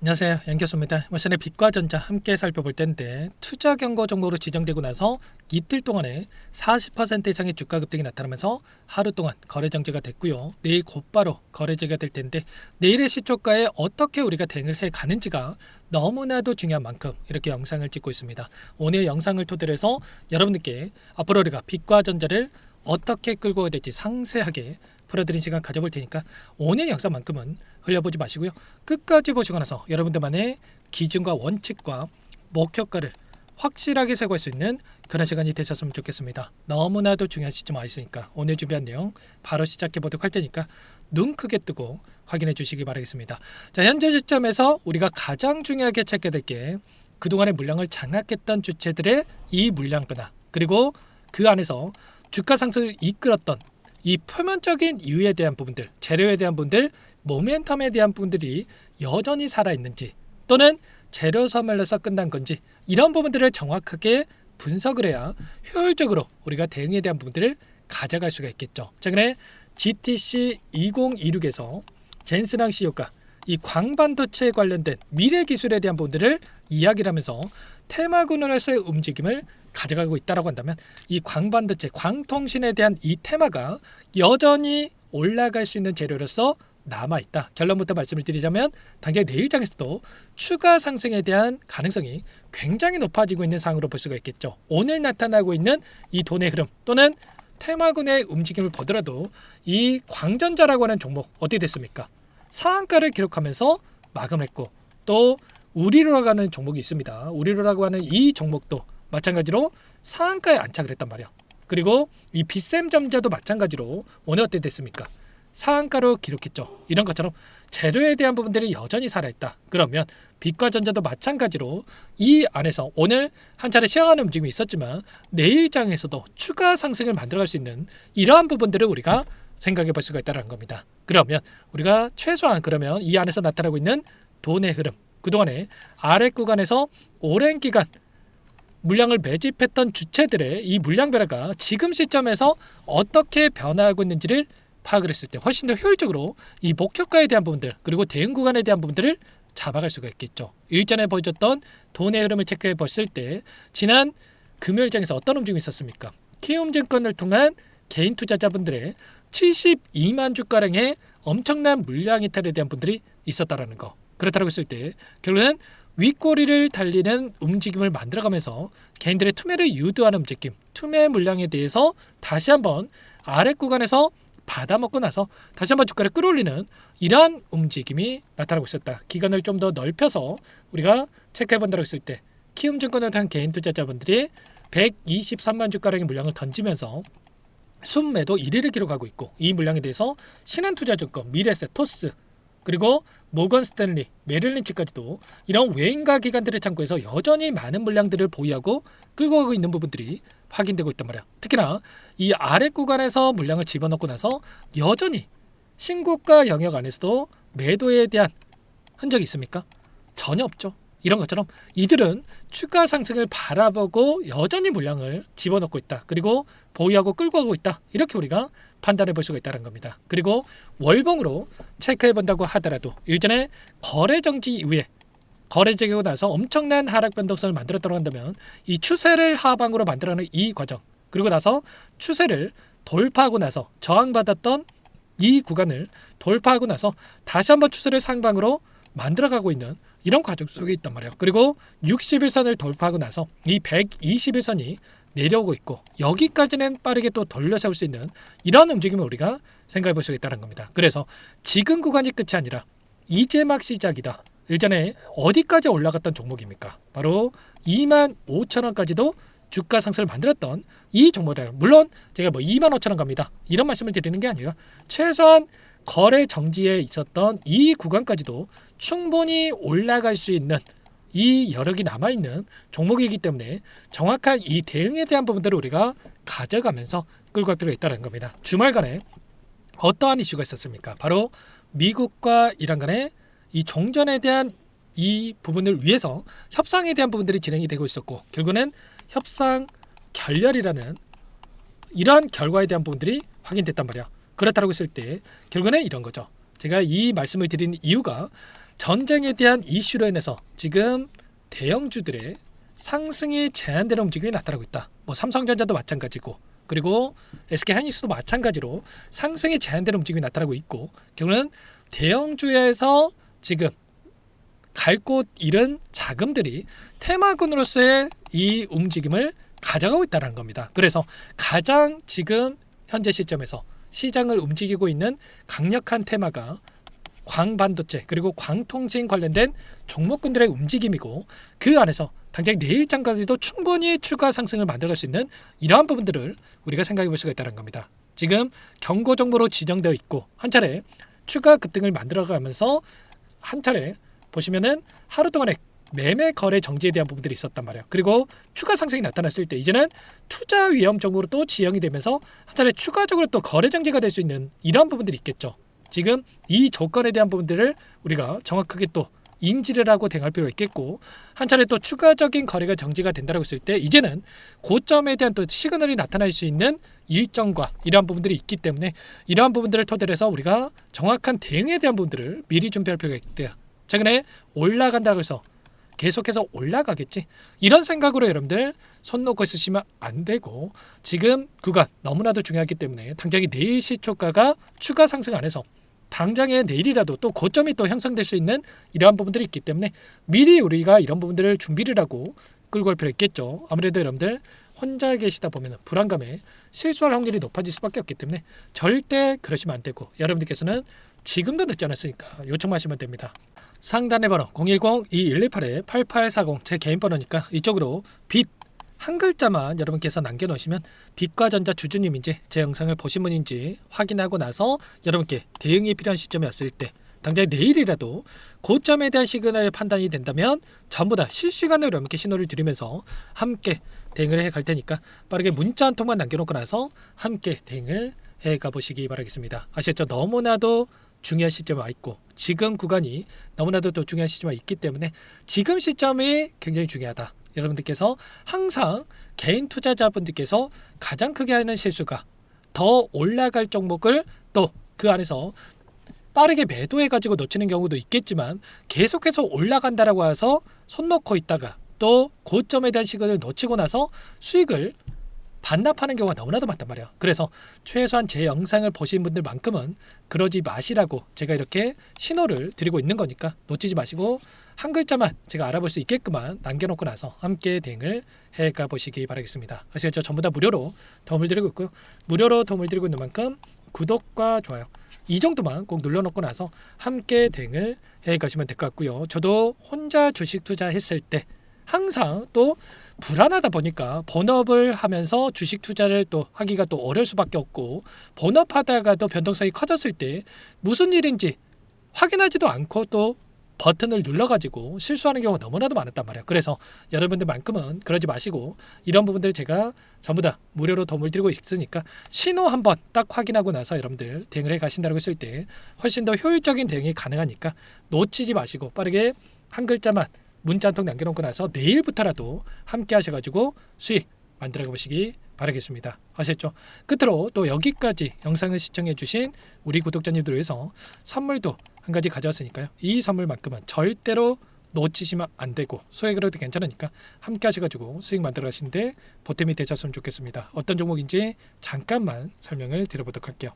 안녕하세요, 양교수입니다. 이번에 빛과 전자 함께 살펴볼 텐데, 투자 경고 종목으로 지정되고 나서 이틀 동안에 40% 이상의 주가 급등이 나타나면서 하루 동안 거래 정지가 됐고요. 내일 곧바로 거래제가 될 텐데, 내일의 시초가에 어떻게 우리가 대응을 해 가는지가 너무나도 중요한 만큼 이렇게 영상을 찍고 있습니다. 오늘 영상을 토대로 해서 여러분들께 앞으로 우리가 빛과 전자를 어떻게 끌고 가야 될지 상세하게 풀어드린 시간 가져볼 테니까 오늘 영상만큼은 흘려보지 마시고요. 끝까지 보시고 나서 여러분들만의 기준과 원칙과 목표가를 확실하게 세고할 수 있는 그런 시간이 되셨으면 좋겠습니다. 너무나도 중요한 시점 와 있으니까 오늘 준비한 내용 바로 시작해 보도록 할 테니까 눈 크게 뜨고 확인해 주시기 바라겠습니다. 자, 현재 시점에서 우리가 가장 중요하게 체크해야 될 게 그동안의 물량을 장악했던 주체들의 이 물량 변화, 그리고 그 안에서 주가 상승을 이끌었던 이 표면적인 이유에 대한 부분들, 재료에 대한 부분들, 모멘텀에 대한 부분들이 여전히 살아있는지, 또는 재료 소멸로서 끝난 건지, 이런 부분들을 정확하게 분석을 해야 효율적으로 우리가 대응에 대한 부분들을 가져갈 수가 있겠죠. 최근에 GTC 2026에서 젠스랑 CEO가 이 광반도체에 관련된 미래 기술에 대한 부분들을 이야기를 하면서 테마군으로서의 움직임을 가져가고 있다고 한다면, 이 광반도체, 광통신에 대한 이 테마가 여전히 올라갈 수 있는 재료로서 남아있다. 결론부터 말씀을 드리자면 당장 내일장에서도 추가 상승에 대한 가능성이 굉장히 높아지고 있는 상황으로 볼 수가 있겠죠. 오늘 나타나고 있는 이 돈의 흐름 또는 테마군의 움직임을 보더라도 이 광전자라고 하는 종목 어떻게 됐습니까? 상한가를 기록하면서 마감을 했고, 또 우리로라고 하는 종목이 있습니다. 우리로라고 하는 이 종목도 마찬가지로 상한가에 안착을 했단 말이야. 그리고 이 비샘점자도 마찬가지로 오늘 어떻게 됐습니까? 상한가로 기록했죠. 이런 것처럼 재료에 대한 부분들이 여전히 살아있다. 그러면 빛과 전자도 마찬가지로 이 안에서 오늘 한 차례 시행하는 움직임이 있었지만 내일장에서도 추가 상승을 만들어갈 수 있는 이러한 부분들을 우리가 생각해 볼 수가 있다는 겁니다. 그러면 우리가 최소한 그러면 이 안에서 나타나고 있는 돈의 흐름, 그동안에 아래 구간에서 오랜 기간 물량을 매집했던 주체들의 이 물량 변화가 지금 시점에서 어떻게 변화하고 있는지를 파악을 했을 때 훨씬 더 효율적으로 이 목표가에 대한 부분들, 그리고 대응 구간에 대한 부분들을 잡아갈 수가 있겠죠. 일전에 보여줬던 돈의 흐름을 체크해 봤을 때 지난 금요일장에서 어떤 움직임이 있었습니까? 키움증권을 통한 개인 투자자분들의 72만 주가량의 엄청난 물량 이탈에 대한 분들이 있었다라는 거. 그렇다고 했을 때 결국은 윗꼬리를 달리는 움직임을 만들어가면서 개인들의 투매를 유도하는 움직임, 투매 물량에 대해서 다시 한번 아래 구간에서 받아먹고 나서 다시 한번 주가를 끌어올리는 이러한 움직임이 나타나고 있었다. 기간을 좀 더 넓혀서 우리가 체크해본다고 했을 때 키움증권을 통한 개인 투자자분들이 123만 주가량의 물량을 던지면서 순매도 1위를 기록하고 있고, 이 물량에 대해서 신한투자증권, 미래에셋, 토스, 그리고 모건 스탠리, 메릴린치까지도 이런 외인가 기관들을 참고해서 여전히 많은 물량들을 보유하고 끌고 가고 있는 부분들이 확인되고 있단 말이야. 특히나 이 아래 구간에서 물량을 집어넣고 나서 여전히 신고가 영역 안에서도 매도에 대한 흔적이 있습니까? 전혀 없죠. 이런 것처럼 이들은 추가 상승을 바라보고 여전히 물량을 집어넣고 있다. 그리고 보유하고 끌고 가고 있다. 이렇게 우리가 판단해 볼 수가 있다는 겁니다. 그리고 월봉으로 체크해 본다고 하더라도 일전에 거래 정지 이후에 거래 제기하고 나서 엄청난 하락 변동성을 만들었다고 한다면 이 추세를 하방으로 만들어가는 이 과정, 그리고 나서 추세를 돌파하고 나서 저항받았던 이 구간을 돌파하고 나서 다시 한번 추세를 상방으로 만들어가고 있는 이런 과정 속에 있단 말이에요. 그리고 61선을 돌파하고 나서 이 121선이 내려오고 있고, 여기까지는 빠르게 또 돌려 세울 수 있는 이런 움직임을 우리가 생각해 볼 수 있다는 겁니다. 그래서 지금 구간이 끝이 아니라 이제 막 시작이다. 일전에 어디까지 올라갔던 종목입니까? 바로 25,000원까지도 주가 상승을 만들었던 이 종목이에요. 물론 제가 25,000원 갑니다 이런 말씀을 드리는 게 아니라 최소한 거래 정지에 있었던 이 구간까지도 충분히 올라갈 수 있는 이 여력이 남아있는 종목이기 때문에 정확한 이 대응에 대한 부분들을 우리가 가져가면서 끌고 갈 필요가 있다는 겁니다. 주말간에 어떠한 이슈가 있었습니까? 바로 미국과 이란 간의 이 종전에 대한 이 부분을 위해서 협상에 대한 부분들이 진행이 되고 있었고, 결국은 협상 결렬이라는 이러한 결과에 대한 부분들이 확인됐단 말이야. 그렇다고 했을 때 결국은 이런 거죠. 제가 이 말씀을 드린 이유가 전쟁에 대한 이슈로 인해서 지금 대형주들의 상승이 제한되는 움직임이 나타나고 있다. 뭐 삼성전자도 마찬가지고, 그리고 SK하이닉스도 마찬가지로 상승이 제한되는 움직임이 나타나고 있고, 결국은 대형주에서 지금 갈 곳 잃은 자금들이 테마군으로서의 이 움직임을 가져가고 있다는 겁니다. 그래서 가장 지금 현재 시점에서 시장을 움직이고 있는 강력한 테마가 광반도체 그리고 광통신 관련된 종목군들의 움직임이고, 그 안에서 당장 내일장까지도 충분히 추가 상승을 만들어갈 수 있는 이러한 부분들을 우리가 생각해 볼 수가 있다는 겁니다. 지금 경고 종목으로 지정되어 있고 한 차례 추가 급등을 만들어가면서 한 차례 보시면은 하루 동안에 매매 거래 정지에 대한 부분들이 있었단 말이에요. 그리고 추가 상승이 나타났을 때 이제는 투자 위험 정보로 또 지정이 되면서 한 차례 추가적으로 또 거래 정지가 될 수 있는 이러한 부분들이 있겠죠. 지금 이 조건에 대한 부분들을 우리가 정확하게 또 인지를 하고 대응할 필요가 있겠고, 한 차례 또 추가적인 거래가 정지가 된다고 했을 때 이제는 고점에 대한 또 시그널이 나타날 수 있는 일정과 이러한 부분들이 있기 때문에 이러한 부분들을 토대로 해서 우리가 정확한 대응에 대한 부분들을 미리 준비할 필요가 있대요. 최근에 올라간다고 해서 계속해서 올라가겠지, 이런 생각으로 여러분들 손 놓고 있으시면 안 되고, 지금 구간 너무나도 중요하기 때문에 당장에 내일 시초가가 추가 상승 안에서 당장에 내일이라도 또 고점이 또 형성될 수 있는 이러한 부분들이 있기 때문에 미리 우리가 이런 부분들을 준비를 하고 끌고 갈 필요가 있겠죠. 아무래도 여러분들 혼자 계시다 보면 불안감에 실수할 확률이 높아질 수밖에 없기 때문에 절대 그러시면 안 되고, 여러분들께서는 지금도 늦지 않았으니까 요청하시면 됩니다. 상단의 번호 010-2128-8840 제 개인 번호니까 이쪽으로 빛 한 글자만 여러분께서 남겨놓으시면 빛과전자 주주님인지 제 영상을 보신 분인지 확인하고 나서 여러분께 대응이 필요한 시점이 왔을 때 당장 내일이라도 고점에 대한 시그널이 판단이 된다면 전부 다 실시간으로 여러분께 신호를 드리면서 함께 대응을 해갈 테니까 빠르게 문자 한 통만 남겨놓고 나서 함께 대응을 해가 보시기 바라겠습니다. 아시겠죠? 너무나도 중요한 시점에 와 있고 지금 구간이 너무나도 또 중요한 시점에 있기 때문에 지금 시점이 굉장히 중요하다. 여러분들께서 항상 개인 투자자분들께서 가장 크게 하는 실수가 더 올라갈 종목을 또 그 안에서 빠르게 매도해가지고 놓치는 경우도 있겠지만 계속해서 올라간다라고 해서 손 놓고 있다가 또 고점에 대한 시간을 놓치고 나서 수익을 반납하는 경우가 너무나도 많단 말이에요. 그래서 최소한 제 영상을 보신 분들만큼은 그러지 마시라고 제가 이렇게 신호를 드리고 있는 거니까 놓치지 마시고 한 글자만 제가 알아볼 수 있게끔만 남겨놓고 나서 함께 대응을 해가 보시기 바라겠습니다. 아시겠죠? 전부 다 무료로 도움을 드리고 있고요. 무료로 도움을 드리고 있는 만큼 구독과 좋아요 이 정도만 꼭 눌러놓고 나서 함께 대응을 해가시면 될 것 같고요. 저도 혼자 주식 투자했을 때 항상 또 불안하다 보니까 본업을 하면서 주식 투자를 또 하기가 또 어려울 수밖에 없고, 본업하다가도 변동성이 커졌을 때 무슨 일인지 확인하지도 않고 또 버튼을 눌러가지고 실수하는 경우가 너무나도 많았단 말이에요. 그래서 여러분들만큼은 그러지 마시고 이런 부분들 제가 전부 다 무료로 도움을 드리고 있으니까 신호 한번 딱 확인하고 나서 여러분들 대응을 해 가신다고 했을 때 훨씬 더 효율적인 대응이 가능하니까 놓치지 마시고 빠르게 한 글자만 문자 한 통 남겨놓고 나서 내일부터라도 함께 하셔가지고 수익 만들어 보시기 바라겠습니다. 아셨죠? 끝으로 또 여기까지 영상을 시청해주신 우리 구독자님들 위해서 선물도 한 가지 가져왔으니까요. 이 선물만큼은 절대로 놓치시면 안 되고 소액으로도 괜찮으니까 함께 하셔가지고 수익 만들어 가시는데 보탬이 되셨으면 좋겠습니다. 어떤 종목인지 잠깐만 설명을 드려보도록 할게요.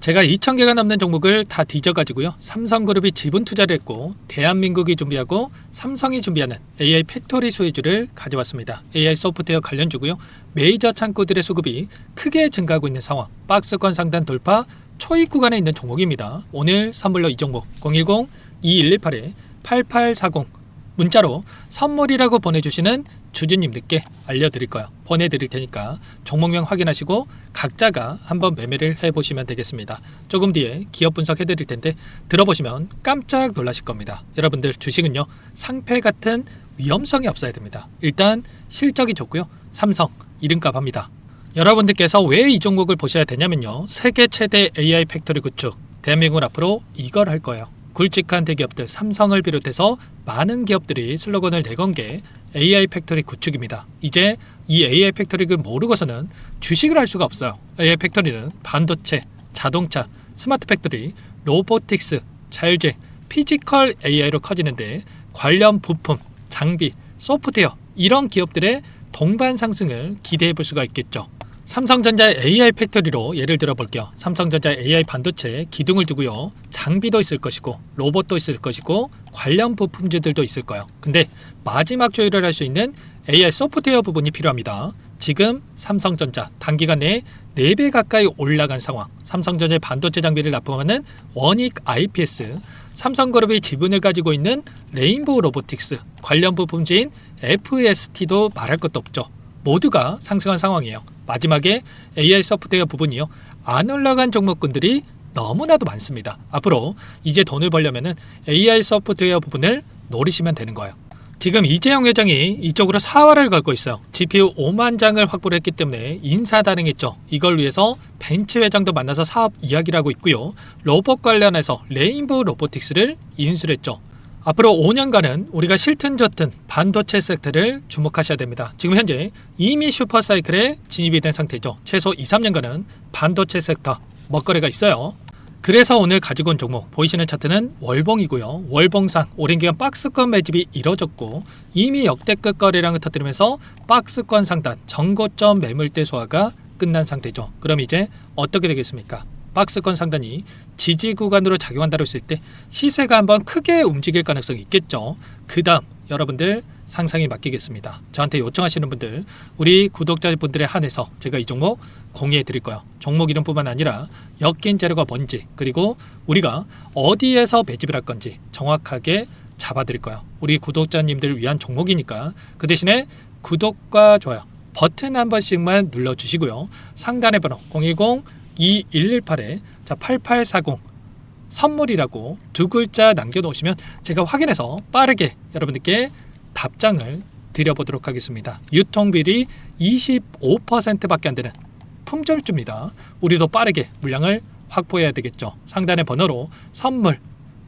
제가 2,000개가 넘는 종목을 다 뒤져가지고요. 삼성그룹이 지분 투자를 했고 대한민국이 준비하고 삼성이 준비하는 AI 팩토리 수혜주를 가져왔습니다. AI 소프트웨어 관련주고요. 메이저 창고들의 수급이 크게 증가하고 있는 상황, 박스권 상단 돌파 초입 구간에 있는 종목입니다. 오늘 선물로 이 종목 010-2128-8840 문자로 선물이라고 보내주시는 주주님들께 알려드릴 거예요. 보내드릴 테니까 종목명 확인하시고 각자가 한번 매매를 해보시면 되겠습니다. 조금 뒤에 기업 분석해드릴 텐데 들어보시면 깜짝 놀라실 겁니다. 여러분들 주식은요 상패 같은 위험성이 없어야 됩니다. 일단 실적이 좋고요. 삼성 이름값 합니다. 여러분들께서 왜 이 종목을 보셔야 되냐면요. 세계 최대 AI 팩토리 구축, 대한민국은 앞으로 이걸 할 거예요. 굵직한 대기업들 삼성을 비롯해서 많은 기업들이 슬로건을 내건 게 AI 팩토리 구축입니다. 이제 이 AI 팩토리를 모르고서는 주식을 할 수가 없어요. AI 팩토리는 반도체, 자동차, 스마트 팩토리 로보틱스, 자율주행, 피지컬 AI로 커지는데 관련 부품, 장비, 소프트웨어 이런 기업들의 동반 상승을 기대해 볼 수가 있겠죠. 삼성전자의 AI 팩토리로 예를 들어 볼게요. 삼성전자 AI 반도체 기둥을 두고요. 장비도 있을 것이고 로봇도 있을 것이고 관련 부품주들도 있을 거예요. 근데 마지막 조율을 할 수 있는 AI 소프트웨어 부분이 필요합니다. 지금 삼성전자 단기간 내에 4배 가까이 올라간 상황. 삼성전자의 반도체 장비를 납품하는 원익 IPS, 삼성그룹이 지분을 가지고 있는 레인보우 로보틱스, 관련 부품주인 FST도 말할 것도 없죠. 모두가 상승한 상황이에요. 마지막에 AI 소프트웨어 부분이요. 안 올라간 종목군들이 너무나도 많습니다. 앞으로 이제 돈을 벌려면 AI 소프트웨어 부분을 노리시면 되는 거예요. 지금 이재용 회장이 이쪽으로 사활을 걸고 있어요. GPU 5만 장을 확보를 했기 때문에 인사단행했죠. 이걸 위해서 벤츠 회장도 만나서 사업 이야기를 하고 있고요. 로봇 관련해서 레인보우 로보틱스를 인수를 했죠. 앞으로 5년간은 우리가 싫든 좋든 반도체 섹터를 주목하셔야 됩니다. 지금 현재 이미 슈퍼사이클에 진입이 된 상태죠. 최소 2, 3년간은 반도체 섹터 먹거리가 있어요. 그래서 오늘 가지고 온 종목 보이시는 차트는 월봉이고요. 월봉상 오랜 기간 박스권 매집이 이뤄졌고 이미 역대급 거래량을 터뜨리면서 박스권 상단 전고점 매물대 소화가 끝난 상태죠. 그럼 이제 어떻게 되겠습니까? 박스권 상단이 지지 구간으로 작용한다고 했을 때 시세가 한번 크게 움직일 가능성이 있겠죠. 그 다음 여러분들 상상에 맡기겠습니다. 저한테 요청하시는 분들, 우리 구독자분들에 한해서 제가 이 종목 공유해 드릴 거예요. 종목 이름뿐만 아니라 엮인 재료가 뭔지, 그리고 우리가 어디에서 매집을 할 건지 정확하게 잡아 드릴 거예요. 우리 구독자님들 위한 종목이니까 그 대신에 구독과 좋아요 버튼 한 번씩만 눌러주시고요. 상단의 번호 010-2118-8840 선물이라고 2글자 남겨놓으시면 제가 확인해서 빠르게 여러분들께 답장을 드려보도록 하겠습니다. 유통비리 25%밖에 안 되는 품절주입니다. 우리도 빠르게 물량을 확보해야 되겠죠. 상단의 번호로 선물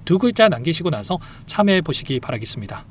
2글자 남기시고 나서 참여해 보시기 바라겠습니다.